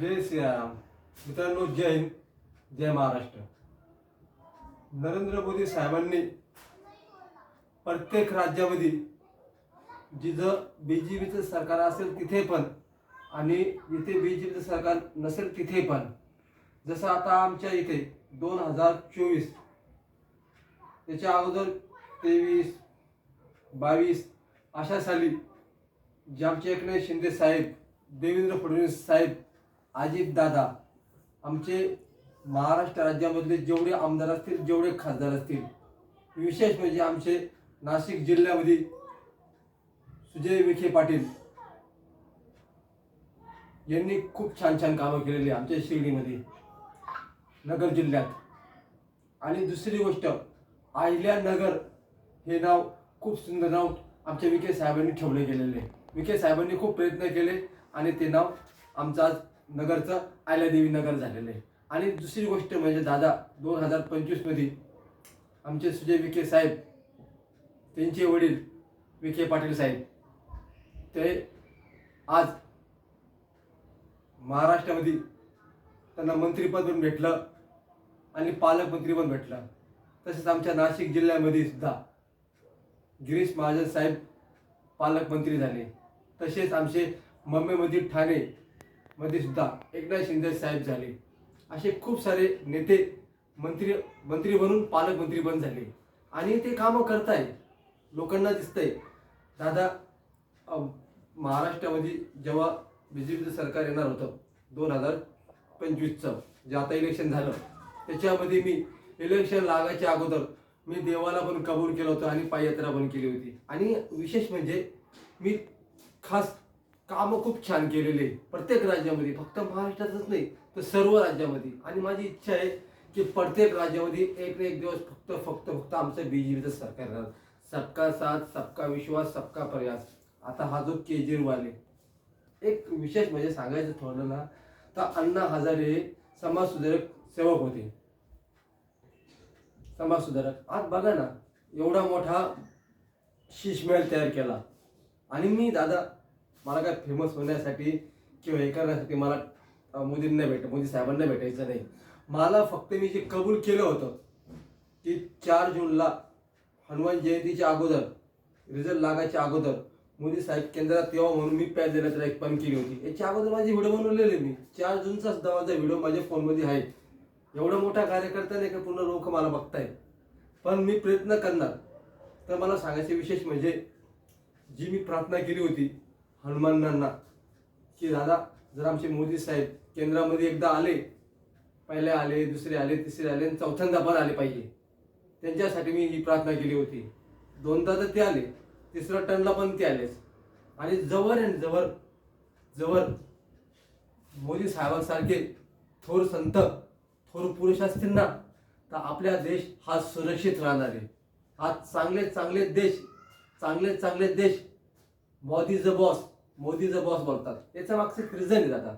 जय श्रीराम. मित्रांनो, जय हिंद, जय महाराष्ट्र. नरेंद्र मोदी साहेबांनी प्रत्येक राज्यामध्ये जिथं बीजेपीचं सरकार असेल तिथे पण आणि जिथे बीजेपीचं सरकार नसेल तिथे पण, जसं आता आमच्या इथे 2024 त्याच्या अगोदर 23, 22 अशा साली जे आमचे एकनाथ शिंदे साहेब, देवेंद्र फडणवीस साहेब, अजित दादा, आमचे महाराष्ट्र राज्यामधले जेवढे आमदार असतील, जेवढे खासदार असतील, विशेष म्हणजे आमचे नाशिक जिल्ह्यामध्ये सुजय विखे पाटील यांनी खूप छान छान कामं केलेली आमच्या शिर्डीमध्ये, नगर जिल्ह्यात. आणि दुसरी गोष्ट, अहिल्यानगर हे नाव खूप सुंदर नाव आमच्या विखे साहेबांनी ठेवले गेलेले. विखे साहेबांनी खूप प्रयत्न केले आणि ते नाव आमचं आज नगरचं अहिल्यादेवी नगर झालेलं आहे. आणि दुसरी गोष्ट म्हणजे दादा 2025 मध्ये आमचे सुजय विखे साहेब, त्यांचे वडील विखे पाटील साहेब, ते आज महाराष्ट्रामध्ये त्यांना मंत्रिपद पण भेटलं आणि पालकमंत्री पण भेटलं. तसेच आमच्या नाशिक जिल्ह्यामध्ये सुद्धा गिरीश महाजन साहेब पालकमंत्री झाले. तसेच आमचे मुंबईमध्ये ठाणे मध्ये सुद्धा एकनाथ शिंदे साहेब झाले. असे खूप सारे नेते मंत्री बनून पालकमंत्री पण झाले आणि ते कामं करताय, लोकांना दिसतंय. दादा, महाराष्ट्रामध्ये जेव्हा बीजेपीचं सरकार येणार होतं 2025चं, जे आता इलेक्शन झालं, त्याच्यामध्ये मी इलेक्शन लागायच्या अगोदर मी देवाला पण कबूल केलं होतं आणि पाययात्रा पण केली होती. आणि विशेष म्हणजे मी खास कामं खूप छान केलेले प्रत्येक राज्यामध्ये, फक्त महाराष्ट्रातच नाही तर सर्व राज्यामध्ये. आणि माझी इच्छा आहे की प्रत्येक राज्यामध्ये एक ना एक दिवस फक्त आमचं बीजेपीचं सरकार राहणार. सबका साथ, सबका विश्वास, सबका प्रयास. आता हा जो केजरीवाल आहे, एक विशेष म्हणजे सांगायचं ठरलं ना तर अण्णा हजारे समाज सुधारक सेवक होते, समाज सुधारक. आज बघा ना, एवढा मोठा शीशमहल तयार केला. आणि मी दादा, मला काय फेमस होण्यासाठी किंवा हे करण्यासाठी मला मोदी साहेबांना भेटायचं नाही. मला फक्त मी जे कबूल केलं होतं की 4 जूनला हनुमान जयंतीच्या अगोदर, रिझल्ट लागायच्या अगोदर मोदी साहेब केंद्रात तेव्हा म्हणून मी पॅच देण्याची एक पण केली होती. याच्या अगोदर माझे व्हिडिओ बनवलेले मी 4 जूनचा सुद्धा माझा व्हिडिओ माझ्या फोनमध्ये आहे. एवढा मोठा कार्यकर्ता नाही का पूर्ण लोक मला बघताय, पण मी प्रयत्न करणार. तर मला सांगायचे विशेष म्हणजे जी मी प्रार्थना केली होती हनुमानांना की दादा, जर आमचे मोदी साहेब केंद्रामध्ये एकदा आले, पहिले आले, दुसरे आले, तिसरे आले आणि चौथ्यांदा पण आले पाहिजे, त्यांच्यासाठी मी ही प्रार्थना केली होती. 2दा तर ते आले, तिसऱ्या टर्नला पण ते आलेच. आणि जवळ मोदी साहेबांसारखे थोर संत, थोर पुरुष असतील ना, तर आपल्या देश हा सुरक्षित राहणार आहे. आज चांगले देश मोदी द बॉस बोलतात. याच्या मागचं एक रिझन आहे दादा.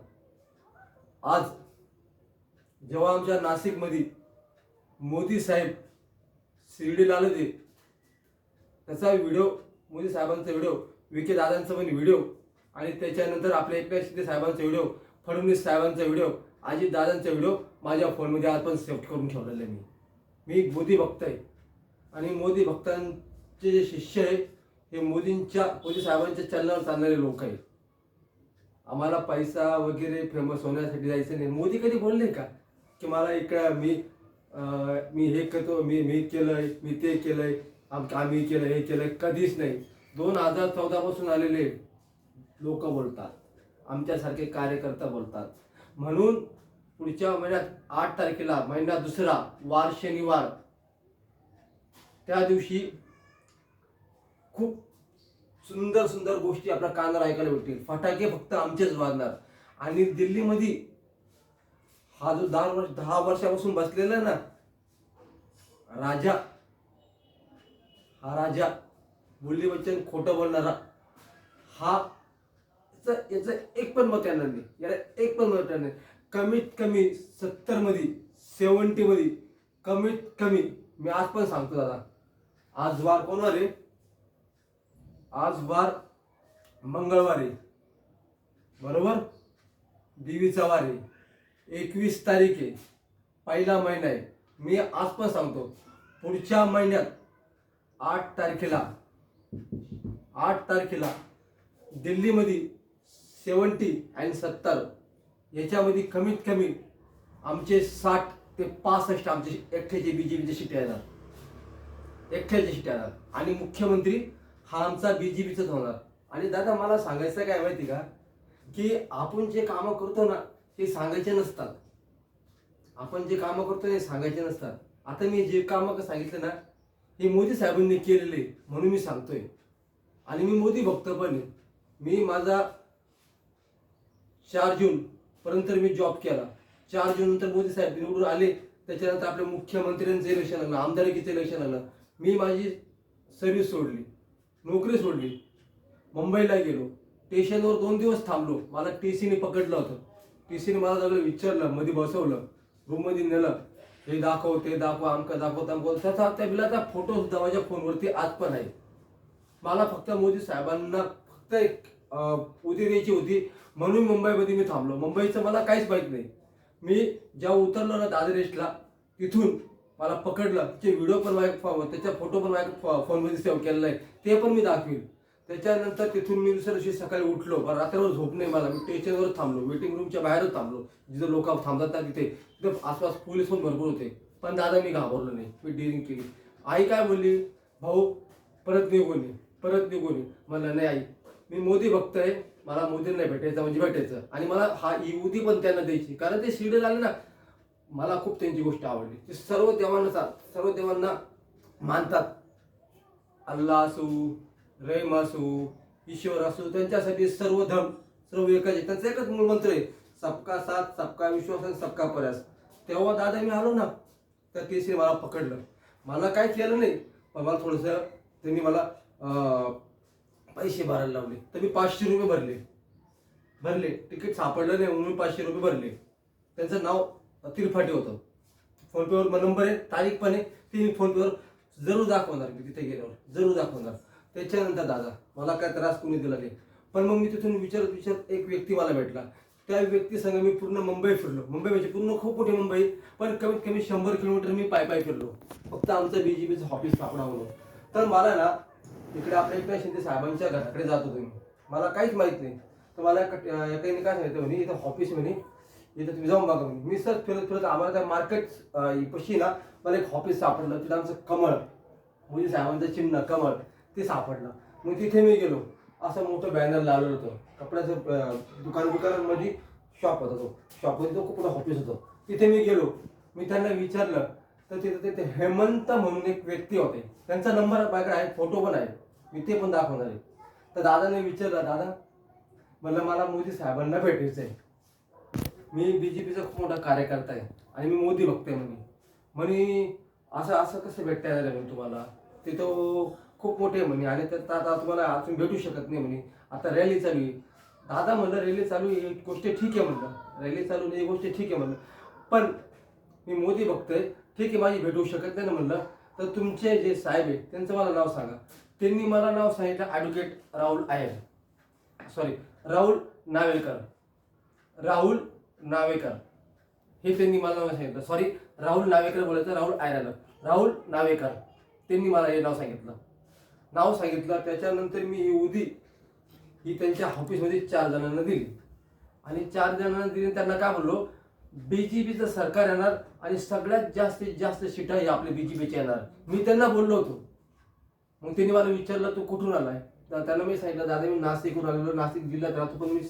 आज जेव्हा आमच्या नाशिकमध्ये मोदी साहेब शिर्डीला आले होते, त्याचा व्हिडिओ, मोदी साहेबांचा व्हिडिओ, विखे दादांचा पण व्हिडिओ, आणि त्याच्यानंतर आपल्या एकनाथ शिंदे साहेबांचा व्हिडिओ, फडणवीस साहेबांचा व्हिडिओ, अजित दादांचा व्हिडिओ माझ्या फोनमध्ये आज पण सेव्ह करून ठेवलेला आहे. मी मोदी भक्त आहे आणि मोदी भक्तांचे जे शिष्य आहे हे मोदी साहेबांच्या चलनावर चालणारे लोक आहेत. आम्हाला पैसा वगैरे फेमस होण्यासाठी जायचं नाही. मोदी कधी बोलले का की मला इकडं मी हे करतो, मी केलंय, मी ते केलंय, आम्ही केलं, हे केलंय? कधीच नाही. 2014 पासून आलेले लोक बोलतात, आमच्यासारखे कार्यकर्ता बोलतात. म्हणून पुढच्या महिन्यात 8 तारखेला, महिना दुसरा, वार शनिवार, त्या दिवशी खूप सुंदर गोष्टी आपल्या कानावर ऐकायला भेटतील. फटाके फक्त आमचेच वाजणार. आणि दिल्लीमध्ये हा जो 10 वर्षापासून बसलेला ना राजा, हा राजा बुल्ली बच्चन खोटं बोलणारा, हा याचं एक पण मत येणार नाही, याला एक पण मत येणार नाही. कमीत कमी 70 मध्ये कमीत कमी, मी आज पण सांगतो दादा, आज वार कोणवार आहे? आज वार मंगळवार आहे, बरोबर? देवीचा वार आहे, 21 तारीख आहे, पहिला महिना आहे. मी आज पण सांगतो, पुढच्या महिन्यात 8 तारखेला 8 तारखेला दिल्लीमध्ये 70 आणि 70 याच्यामध्ये कमीत कमी आमचे 60 ते 65 आमचे एकट्याचे बीजेपीचे सीट येणार, एकट्याचे सीट येणार. आणि मुख्यमंत्री हा आमचा बीजेपीचाच होणार. आणि दादा मला सांगायचं काय माहिती का, की आपण जे कामं करतो ना ते सांगायचे नसतात. आपण जे कामं करतो ते सांगायचे नसतात. आता मी जे कामं सांगितले ना हे मोदी साहेबांनी केलेले म्हणून मी सांगतोय. आणि मी मोदी भक्त पण आहे. मी माझा 4 जून पर्यंत मी जॉब केला. 4 जून नंतर मोदी साहेब निवडून आले. त्याच्यानंतर आपल्या मुख्यमंत्र्यांचं इलेक्शन आलं, आमदारकीचं इलेक्शन आलं. मी माझी सर्व्हिस सोडली, नोकरी सोडली, मुंबईला गेलो. स्टेशनवर 2 दिवस थांबलो. मला टीसीने पकडलं होतं. टीसीने मला सगळं विचारलं, मध्ये बसवलं, रूममध्ये नेलं, हे दाखव ते दाखव, आमका दाखव तामको. त्याचा त्या बिलाचा फोटो सुद्धा माझ्या फोनवरती आज पण आहे. मला फक्त मोदी साहेबांना फक्त एक उदी द्यायची होती म्हणून मुंबईमध्ये मी थांबलो. मुंबईचं मला काहीच माहीत नाही. मी जेव्हा उतरलो ना दादरेशला, तिथून मला पकडलं. त्याचे व्हिडिओ पण माझ्या, त्याचा फोटो पण माझ्या फोनमध्ये सेव्ह केलेला आहे, ते पण मी दाखवील. त्याच्यानंतर तिथून मी दुसऱ्या दिवशी सकाळी उठलो, रात्रभर झोप नाही मला. मी स्टेशनवर थांबलो, वेटिंग रूमच्या बाहेरच थांबलो, जिथं लोक थांबतात ना तिथे आसपास पोलीस पण भरपूर होते. पण दादा मी घाबरलो नाही, मी डिरिंग केली. आई काय बोलली, भाऊ परत निघून ये, परत निघून ये. म्हणलं नाही आई, मी मोदी भक्त आहे, मला मोदींना भेटायचं म्हणजे भेटायचं. आणि मला हा युती पण त्यांना द्यायची, कारण ते शिर्डीला आले ना, मला खूप त्यांची गोष्ट आवडली. ते सर्व देवांना मानतात. अल्लाह असू, रहीम असू, ईश्वर असू, त्यांच्यासाठी सर्व धर्म सर्व एकच आहे. त्यांचा एकच मूळ मंत्र आहे, सबका साथ, सबका विश्वास आणि सबका प्रयास. तेव्हा दादा मी आलो ना तर केसरी मला पकडलं. मला काय केलं नाही, पण मला थोडंसं त्यांनी मला पैसे भरायला लावले. तर मी 500 रुपये भरले. तिकीट सापडलं नाही म्हणून 500 रुपये भरले. त्यांचं नाव त्रिपाठी होतं. फोनपेवर नंबर आहे, तारीख पण आहे. ती मी फोनपेवर जरूर दाखवणार, मी तिथे गेल्यावर जरूर दाखवणार. त्याच्यानंतर दादा मला काय त्रास कोणी दिला नाही. पण मग मी तिथून विचारत एक व्यक्ती मला भेटला. त्या व्यक्तीसंग मी पूर्ण मुंबई फिरलो. मुंबई म्हणजे पूर्ण खूप मोठी मुंबई, पण कमीत कमी 100 किलोमीटर मी पाय फिरलो, फक्त आमचं बीजेपीचं ऑफिस सापडा म्हणून. तर मला ना इकडे आपल्या एकनाथ शिंदे साहेबांच्या घराकडे जात होतो मी. मला काहीच माहित नाही. तर मला एकाने काय सांगितलं, म्हणे इथं ऑफिस, म्हणे इथं तुम्ही जाऊन बघा. मी सर फिरत आम्हाला त्या मार्केट पशी ना मला एक ऑफिस सापडलं. तिथं आमचं कमळ, मोदी साहेबांचं चिन्ह कमळ ते सापडलं. मग तिथे मी गेलो. असं मोठं बॅनर लावलेलं होतं, कपड्याचं दुकानांमध्ये शॉप होता. तो शॉपमध्ये तो खूप मोठं ऑफिस होतं. तिथे मी गेलो. मी त्यांना विचारलं तर तिथे ते हेमंत म्हणून एक व्यक्ती होते. त्यांचा नंबर माझ्याकडे आहे, फोटो पण आहे, मी ते पण दाखवणार आहे. तर दादाने विचारलं, दादा म्हणलं मला मोदी साहेबांना भेटायचं आहे, मी बीजेपीचा खूप मोठा कार्यकर्ता आहे आणि मी मोदी भक्त आहे. म्हणे असं कसं भेटता येणार आहे तुम्हाला, ते तो खूप मोठे म्हणे आणि त्यात आता तुम्हाला अजून भेटू शकत नाही म्हणे, आता रॅली चालू आहे. दादा म्हणलं रॅली चालू आहे ही गोष्ट ठीक आहे, म्हणलं रॅली चालू नाही ही गोष्ट ठीक आहे म्हणलं, पण मी मोदी भक्त आहे, ठीक आहे माझी भेटू शकत नाही ना म्हणलं. तर तुमचे जे साहेब आहे त्यांचं मला नाव सांगा. त्यांनी मला नाव सांगितलं ॲडव्होकेट राहुल आयर, सॉरी राहुल नावेकर हे त्यांनी मला नाव सांगितलं. सॉरी राहुल नावेकर बोलायचं, राहुल आयर, राहुल नावेकर त्यांनी मला हे नाव सांगितलं. त्याच्यानंतर मी ही ही त्यांच्या ऑफिसमध्ये 4 जणांना दिली आणि 4 जणांना दिली. त्यांना काय बोललो, बीजेपीचं सरकार येणार आणि सगळ्यात जास्तीत जास्त सीटा ही आपल्या बीजेपीच्या येणार, मी त्यांना बोललो होतो. मग त्यांनी मला विचारलं तू कुठून आलाय, तर त्यांना मी सांगितलं दादा मी नाशिकहून आलेलो, नाशिक जिल्ह्यात राहतो, पण मी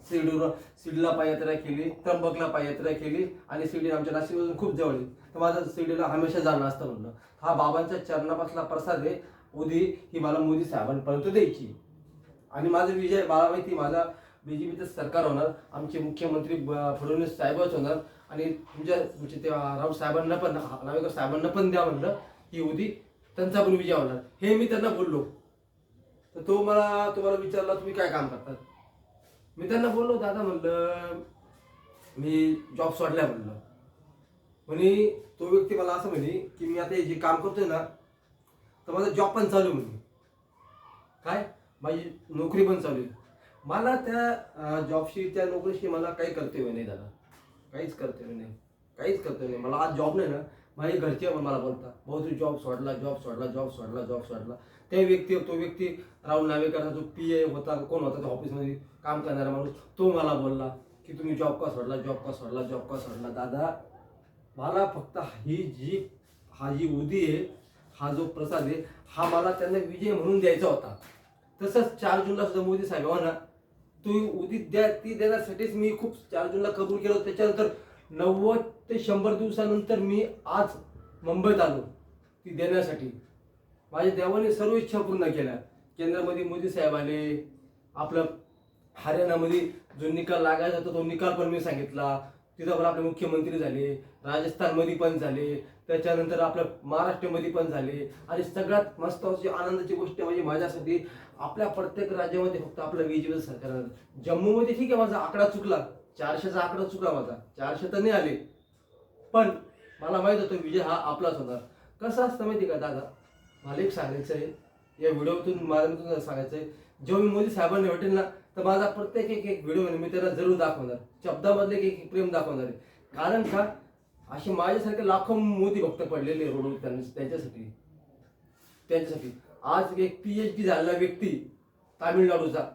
शिर्डीला पाययात्रा केली, त्र्यंबकला पाययात्रा केली आणि शिर्डी आमच्या नाशिकमधून खूप जवळ आहे, तर माझं शिर्डीला हमेशा जाणं असतं म्हणलं. हा बाबांच्या चरणापासला प्रसाद आहे, उदी ही मला मोदी साहेबांपर्यंत द्यायची. आणि माझं विजय मला माहिती, माझा बीजेपीचं सरकार होणार, आमचे मुख्यमंत्री फडणवीस साहेबच होणार आणि तुमच्या ते राऊत साहेबांना पण, नावेकर साहेबांना पण द्या म्हणलं, ही उदी त्यांचा पण विजय होणार, हे मी त्यांना बोललो. तर तुम्हाला विचारला तुम्ही काय काम करतात, मी त्यांना बोललो दादा म्हणलं मी जॉब सोडलाय म्हणलं. म्हणे तो व्यक्ती मला असं म्हणे की मी आता जे काम करतोय ना तर माझा जॉब पण चालू आहे म्हणे, काय माझी नोकरी पण चालू आहे. मला त्या जॉबशी त्या नोकरीशी मला काही कर्तव्य नाही दादा, काहीच कर्तव्य नाही, काहीच कर्तव्य नाही. मला आज जॉब नाही ना, माझे घरचे मला बोलतात भाऊ तू जॉब सोडला, जॉब सोडला, जॉब सोडला, जॉब सोडला. तो व्यक्ती राहुल नावेकरचा जो PA होता, कोण होता त्या ऑफिसमध्ये काम करणारा माणूस, तो मला बोलला की तुम्ही जॉब का सोडला, जॉब का सोडला, जॉब का सोडला. दादा मला फक्त हा जी उदी आहे, हा जो प्रसाद आहे, हा मला त्यांना विजय म्हणून द्यायचा होता. तसंच 4 जूनला सुद्धा मोदी साहेबांना तू उदी द्या, ती देण्यासाठीच मी खूप 4 जूनला कबूल केलं. त्याच्यानंतर 90 ते 100 दिवसानंतर मी आज मुंबईत आलो ती देण्यासाठी. माझ्या देवाने सर्व इच्छा पूर्ण केल्या. केंद्रामध्ये मोदी साहेब आले, आपलं हरियाणामध्ये जो निकाल लागायचा होता तो निकाल पण मी सांगितला. तिथं पण आपले मुख्यमंत्री झाले, राजस्थानमध्ये पण झाले, त्याच्यानंतर आपल्या महाराष्ट्रामध्ये पण झाले. आणि सगळ्यात मस्त अशी आनंदाची गोष्ट म्हणजे माझ्यासाठी आपल्या प्रत्येक राज्यामध्ये फक्त आपलं बीजेपी सरकार आलं. जम्मूमध्ये ठीक आहे माझा आकडा चुकला, 400चा आकडा चुकला माझा, 400 तर नाही आले, पण मला माहित होतं विजय हा आपलाच होणार. कसं असतं माहिती का दादा, मला एक सांगायचं आहे, या व्हिडिओतून माध्यमातून सांगायचं आहे, जेव्हा मी मोदी साहेबांना भेटेल ना, तर माझा प्रत्येक एक व्हिडिओ मी त्यांना जरूर दाखवणार, शब्दामधले एक प्रेम दाखवणार आहे. कारण का असे माझ्यासारखे लाखो मोदी भक्त पडलेले रोडवर त्यांच्यासाठी. आज एक PhD झालेला व्यक्ती तामिळनाडूचा,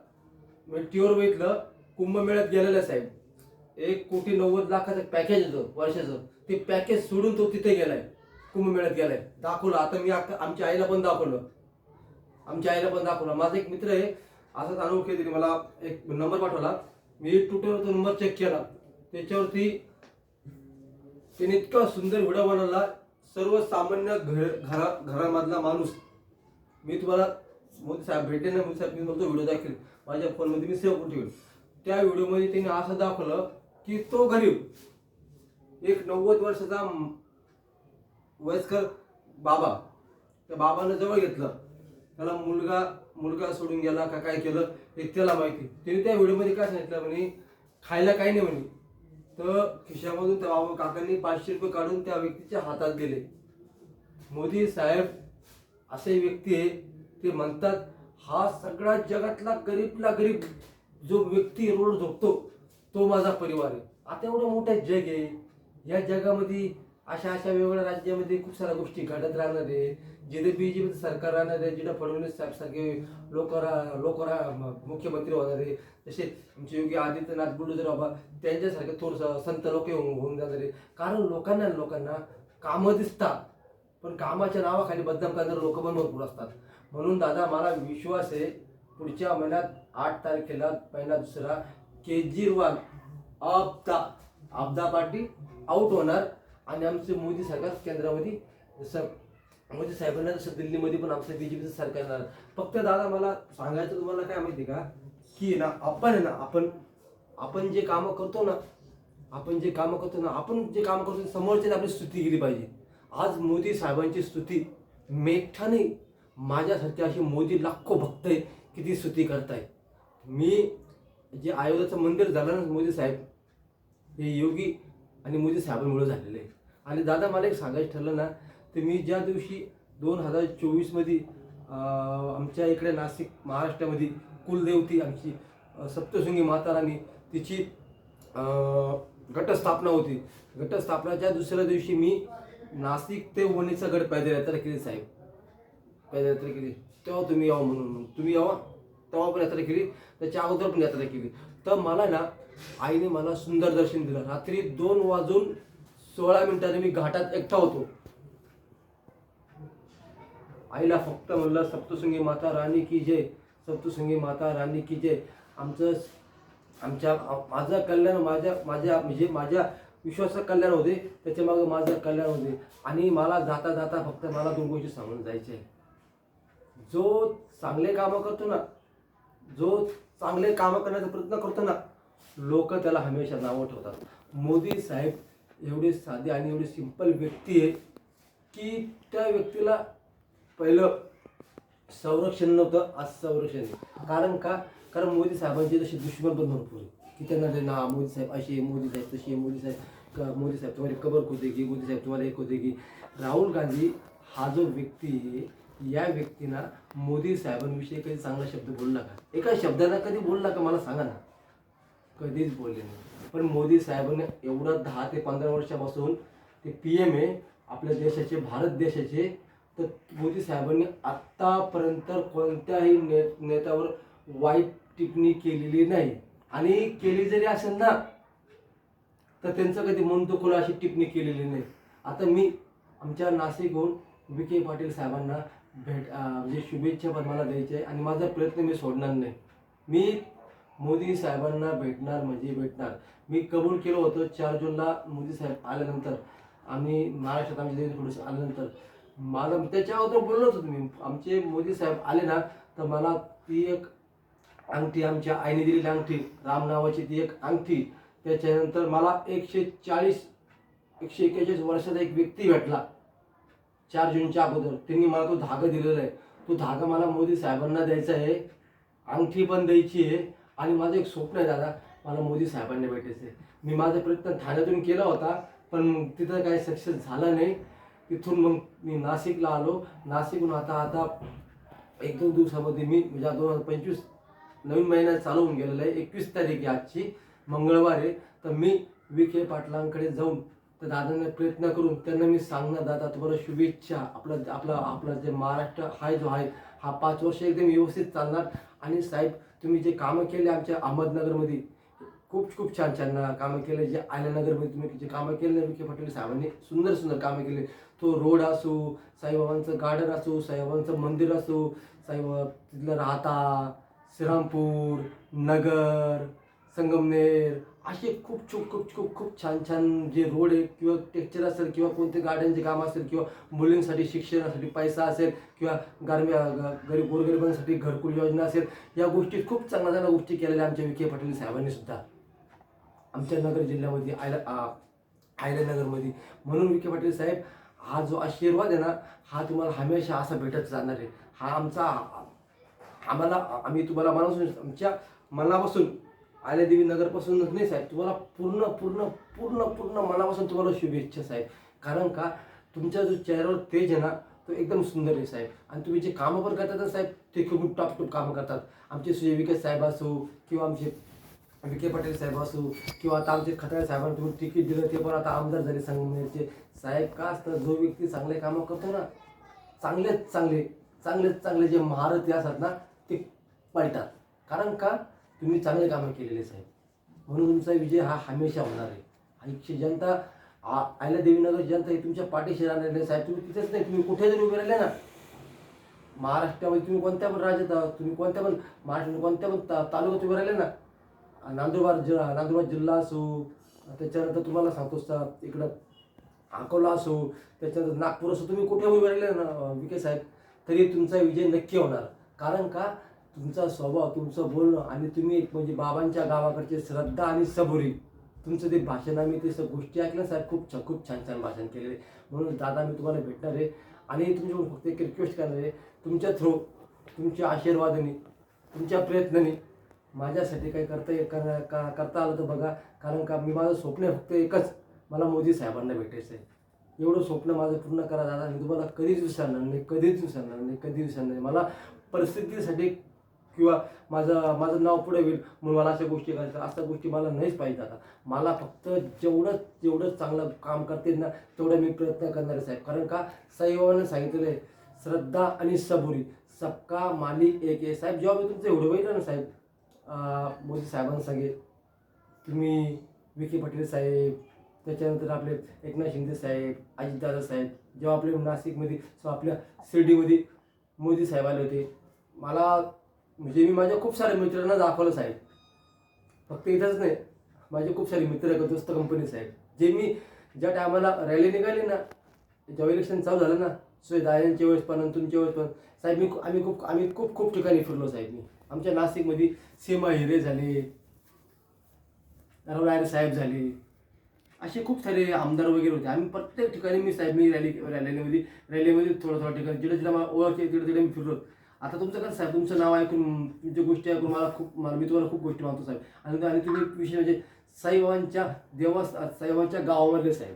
मी टीव्हीवर बघितलं, कुंभमेळ्यात गेलेला साहेब, 1,90,00,000 पॅकेज होतं वर्षाचं, ते पॅकेज सोडून तो तिथे गेलाय, कुंभमेळ्यात गेलाय. दाखवलं आता मी आमच्या आईला पण दाखवलं, माझा एक मित्र आहे असाच अनोळखी तरी मला एक नंबर पाठवला, मी ट्विटरवर तो नंबर चेक केला, त्याच्यावरती त्याने इतका सुंदर व्हिडिओ बनवला. सर्वसामान्य घरामधला माणूस, मी तुम्हाला मोदी साहेब भेटेल ना, मोदी साहेब मी तो व्हिडिओ दाखवेल, माझ्या फोनमध्ये मी सेव्ह करून ठेवेल. त्या व्हिडिओमध्ये त्यांनी असं दाखवलं की तो गरीब एक 90 वर्षाचा वयस्कर बाबा, त्या बाबानं जवळ घेतलं, त्याला मुलगा सोडून गेला का काय केलं हे त्याला माहिती. त्याने त्या व्हिडिओमध्ये काय सांगितलं म्हणे, खायला काही नाही म्हणे, तर खिशामधून त्या बाबा काकांनी 500 रुपये काढून त्या व्यक्तीच्या हातात दिले. मोदी साहेब असे व्यक्ती आहे, ते म्हणतात हा सगळ्या जगातला गरीब जो व्यक्ती रोड झोपतो तो माझा परिवार आहे. आता एवढं मोठं जग आहे, या जगामध्ये अशा वेगवेगळ्या राज्यामध्ये खूप साऱ्या गोष्टी घडत राहणार आहे. जिथे बीजेपीचं सरकार राहणार आहे, जिथे फडणवीस साहेब सारखे लोक मुख्यमंत्री होणार आहे, जसे आमचे योगी आदित्यनाथ, बुलडोझर बाबा त्यांच्यासारखे थोडंसं संत लोक होऊन जाणार आहे. कारण लोकांना कामं दिसतात, पण कामाच्या नावाखाली बदनाम करणारे लोक पण भरपूर असतात. म्हणून दादा मला विश्वास आहे, पुढच्या महिन्यात 8 तारखेला पहिला दुसरा केजरीवाल आपदा पार्टी आउट होणार आणि आमचे मोदी सरकार केंद्रामध्ये, मोदी साहेबांना जसं दिल्लीमध्ये पण आमचं बीजेपीचं सरकार येणार. फक्त दादा मला सांगायचं तुम्हाला काय माहिती का, की ना आपण जे कामं करतो ना, आपण जे कामं करतो समोरच्याने आपली स्तुती केली पाहिजे. आज मोदी साहेबांची स्तुती मी एकटा नाही, माझ्यासारखे असे मोदी लाखो भक्त आहे की ती स्तुती करताय. मी जे अयोध्याचं मंदिर झालं ना मोदी साहेब, हे योगी आणि मोदी साहेबांमुळे झालेलं आहे. आणि दादा मला एक सांगायचं ठरलं ना, तर मी ज्या दिवशी 2024मध्ये आमच्या इकडे नाशिक महाराष्ट्रामध्ये कुलदेवती आमची सप्तशृंगी माता राणी तिची घटस्थापना होती. घटस्थापनाच्या दुसऱ्या दिवशी मी नाशिक ते वणीचा गड पैदल यात्रा केली साहेब, पैदल यात्रा केली. तेव्हा तुम्ही यावं म्हणून तुम्ही यावा, तेव्हा पण यात्रा केली, त्याच्या अगोदर पण यात्रा केली. तर मला ना आईने मला सुंदर दर्शन दिलं. रात्री 2:16 मी घाटात एकटा होतो. आईला फक्त म्हणलं सप्तशृंगी माता राणी की जय, सप्तशृंगी माता राणी की जय. माझं कल्याण म्हणजे माझ्या विश्वासाचं कल्याण होते, त्याच्या मागे माझं कल्याण होते. आणि मला जाता जाता फक्त मला 2 गोष्टी सांगून जायचे आहे. जो चांगले कामं करतो ना, जो चांगले कामं करण्याचा प्रयत्न करतो ना, लोक त्याला हमेशा नावं ठेवतात. मोदी साहेब एवढे साधे आणि एवढी सिंपल व्यक्ती आहे की त्या व्यक्तीला पहिलं संरक्षण नव्हतं, आज संरक्षण आहे. कारण मोदी साहेबांचे जसे दुश्मन पण भरपूर आहे की त्यांना मोदी साहेब असे, मोदी साहेब तसे, मोदी साहेब तुम्हाला कबर खोदेगी, मोदी साहेब तुम्हाला एक खोदेगी. राहुल गांधी हा जो व्यक्ती आहे या व्यक्तीनं मोदी साहेबांविषयी काही चांगला शब्द बोलला का? एका शब्दाला कधी बोलला का मला सांगा ना? कधीच बोलले नाही. पण मोदी साहेबांनी एवढं 10 ते 15 वर्षापासून ते PM आहे आपल्या देशाचे, भारत देशाचे. तर मोदी साहेबांनी आत्तापर्यंत कोणत्याही नेत्यावर वाईट टिप्पणी केलेली नाही. आणि केली जरी असेल ना तर त्यांचं कधी मन दुखवलं अशी टिप्पणी केलेली नाही. आता मी आमच्या नाशिकहून विखे पाटील साहेबांना म्हणजे शुभेच्छा पण मला द्यायचे आहे आणि माझा प्रयत्न मी सोडणार नाही. मी मोदी साहेबांना भेटणार म्हणजे भेटणार. मी कबूल केलं होतं 4 जूनला मोदी साहेब आल्यानंतर आणि महाराष्ट्रात आमच्या थोडंसं आल्यानंतर मला त्याच्यावर बोललोच होतो मी. आमचे मोदी साहेब आले ना तर मला ती एक अंगठी, आमच्या आईने दिलेली अंगठी, राम नावाची ती एक अंगठी. त्याच्यानंतर मला 141 वर्षाचा एक व्यक्ती भेटला 4 जूनच्या अगोदर. त्यांनी मला तो धागा दिलेला आहे. तो धागा मला मोदी साहेबांना द्यायचा आहे, अंगठी पण द्यायची आहे. आणि माझं एक स्वप्न आहे दादा, मला मोदी साहेबांना भेटायचं आहे. मी माझा प्रयत्न ठाण्यातून केला होता पण तिथं काही सक्सेस झाला नाही. तिथून मग मी नाशिकला आलो. नाशिकहून आता 1-2 दिवसामध्ये मी म्हणजे 2025 नवीन महिना चालू होऊन गेलेला आहे. 21 तारीख आहे आजची, मंगळवार आहे. तर मी विखे पाटलांकडे जाऊन तर दादांना प्रयत्न करून त्यांना मी सांगणार, दादा तुम्हाला शुभेच्छा. आपला जे महाराष्ट्र जो आहे हा 5 वर्ष एकदम व्यवस्थित चालणार. आणि साहेब तुम्ही जे कामं केले आमच्या अहमदनगरमध्ये, खूप छान कामं केले. जे आयल्यानगरमध्ये तुम्ही जे कामं केले विखे पाटील साहेबांनी सुंदर कामं केले. तो रोड असो, साईबाबांचं गार्डन असो, साईबाबांचं मंदिर असो, साईबाबा तिथलं राहता, श्रीरामपूर, नगर, संगमनेर, असे खूप छान जे रोड आहे किंवा टेक्चर असेल किंवा कोणते गार्डनचे काम असेल किंवा मुलींसाठी शिक्षणासाठी पैसा असेल किंवा गोरगरिबांसाठी घरकुल योजना असेल, या गोष्टी खूप चांगल्या गोष्टी केलेल्या आमच्या विखे पाटील साहेबांनी सुद्धा आमच्या नगर जिल्ह्यामध्ये आयल्यानगरमध्ये. म्हणून विखे पाटील साहेब हा जो आशीर्वाद आहे ना हा तुम्हाला हमेशा असा भेटत जाणार आहे. हा आम्ही तुम्हाला आमच्या मनापासून आल्यादेवी नगरपासूनच नाही साहेब, तुम्हाला पूर्ण मनापासून तुम्हाला शुभेच्छा साहेब. कारण का तुमच्या जो चेहऱ्यावर तेज आहे ना तो एकदम सुंदर आहे साहेब. आणि तुम्ही जे कामं पण करतात ना साहेब ते खूप टॉप कामं करतात. आमचे सुजय साहेब असो किंवा आमचे विखे पाटील साहेब असो किंवा आता आमचे खताळे साहेबांना तुम्ही तिकीट दिलं ते पण आता आमदार झाले संगमनेरचे साहेब. का असतं जो व्यक्ती चांगले कामं करतो ना, चांगले जे महारथी असतात ना ते पळतात. कारण का तुम्ही चांगले कामं केलेले साहेब. म्हणून तुमचा विजय हा हमेशा होणार आहे. आणि जनता आयल्यादेवी नगर जनता ही तुमच्या पाठीशी राहणार आहे साहेब. तुम्ही तिथेच नाही, तुम्ही कुठे जरी उभे राहिले ना महाराष्ट्रामध्ये, तुम्ही कोणत्या पण राज्यात, तुम्ही कोणत्या पण महाराष्ट्रामध्ये कोणत्या पण तालुक्यात उभे राहिले ना, नंदुरबार जिल्हा असो, त्याच्यानंतर तुम्हाला सांगतो इकडं अकोला असो, त्याच्यानंतर नागपूर असो, तुम्ही कुठे उभे राहिले ना विखे साहेब तरी तुमचा विजय नक्की होणार. कारण का तुमचा स्वभाव, तुमचं बोलणं आणि तुम्ही एक म्हणजे बाबांच्या गावाकडचे श्रद्धा आणि सबुरी, तुमचं ते भाषण आम्ही ते गोष्टी ऐकल्या साहेब. खूप छान भाषण केलेले. म्हणून दादा मी तुम्हाला भेटणार आहे आणि तुमच्याकडून फक्त एक रिक्वेस्ट करणार आहे, तुमच्या थ्रू तुमच्या आशीर्वादाने तुमच्या प्रयत्नाने माझ्यासाठी काही करता आलं तर बघा. कारण का मी माझं स्वप्न आहे फक्त एकच, मला मोदी साहेबांना भेटायचं आहे. एवढं स्वप्न माझं पूर्ण करा दादा. मी तुम्हाला कधीच विसरणार नाही. मला परिस्थितीसाठी किंवा माझं नाव पुढे होईल म्हणून मला अशा गोष्टी करायच्या, अशा गोष्टी मला नाहीच पाहिजे आता. मला फक्त जेवढं चांगलं काम करते ना तेवढं मी प्रयत्न करणार आहे साहेब. कारण का साईबाबांनी सांगितलेलं आहे श्रद्धा आणि सबुरी सबका मालिक एक आहे साहेब. जेव्हा मी तुमचं एवढं बघितलं ना साहेब मोदी साहेबांना सांगेल, तुम्ही विखे पाटील साहेब, त्याच्यानंतर आपले एकनाथ शिंदे साहेब, अजितदादा साहेब, जेव्हा आपले नाशिकमध्ये आपल्या शिर्डीमध्ये मोदी साहेब आले होते, मला म्हणजे मी माझ्या खूप साऱ्या मित्रांना दाखवलं साहेब. फक्त इथंच नाही, माझे खूप सारे मित्र आहेत दोस्त कंपनी साहेब, जे मी ज्या टायमाला रॅली निघाली ना, जेव्हा इलेक्शन चालू झालं ना दादांच्या वेळेस पण तुमच्या वेळेस पण साहेब आम्ही खूप ठिकाणी फिरलो साहेब. मी आमच्या नाशिकमध्ये सीमा हिरे झाले, रावराय साहेब झाले, असे खूप सारे आमदार वगैरे होते. आम्ही प्रत्येक ठिकाणी मी रॅलीमध्ये थोडं ठिकाणी जिथे मला ओळखते तिथे मी फिरलो. आता तुमचं कसं साहेब, तुमचं नाव ऐकून तुमच्या गोष्टी ऐकून मी तुम्हाला खूप गोष्टी मानतो साहेब. आणि तुम्ही विषय म्हणजे साईबाबांच्या गावामधले साहेब,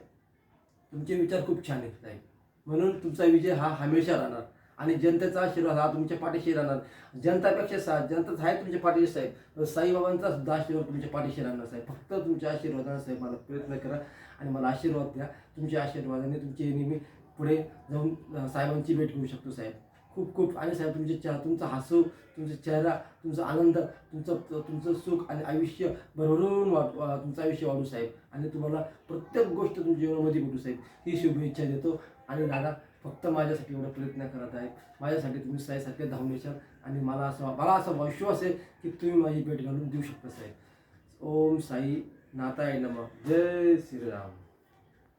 तुमचे विचार खूप छान आहेत साहेब. म्हणून तुमचा विजय हा हमेशा राहणार. आणि जनतेचा आशीर्वाद हा तुमच्या पाठीशी राहणार. जनतापेक्षा जनताच आहे तुमच्या पाठीशी साहेब. साईबाबांचा सुद्धा आशीर्वाद तुमच्या पाठीशी राहणार साहेब. फक्त तुमच्या आशीर्वादाने साहेब मला प्रयत्न करा आणि मला आशीर्वाद द्या. तुमच्या आशीर्वादाने तुमचे नेहमी पुढे जाऊन साहेबांची भेट घेऊ शकतो साहेब. खूप खूप. आणि साहेब तुमचा हसू, तुमचा चेहरा, तुमचा आनंद, तुमचं सुख आणि आयुष्य भरभरून तुमचं आयुष्य वाढू साहेब. आणि तुम्हाला प्रत्येक गोष्ट तुमच्या जीवनामध्ये भेटू साहेब, ही शुभेच्छा देतो. आणि दादा फक्त माझ्यासाठी एवढा प्रयत्न करत आहे. माझ्यासाठी तुम्ही साईसारखे धावून येशाल आणि मला असा विश्वास आहे की तुम्ही माझी भेट घालून देऊ शकता साहेब. ओम साई नाथाय नमः. जय श्रीराम.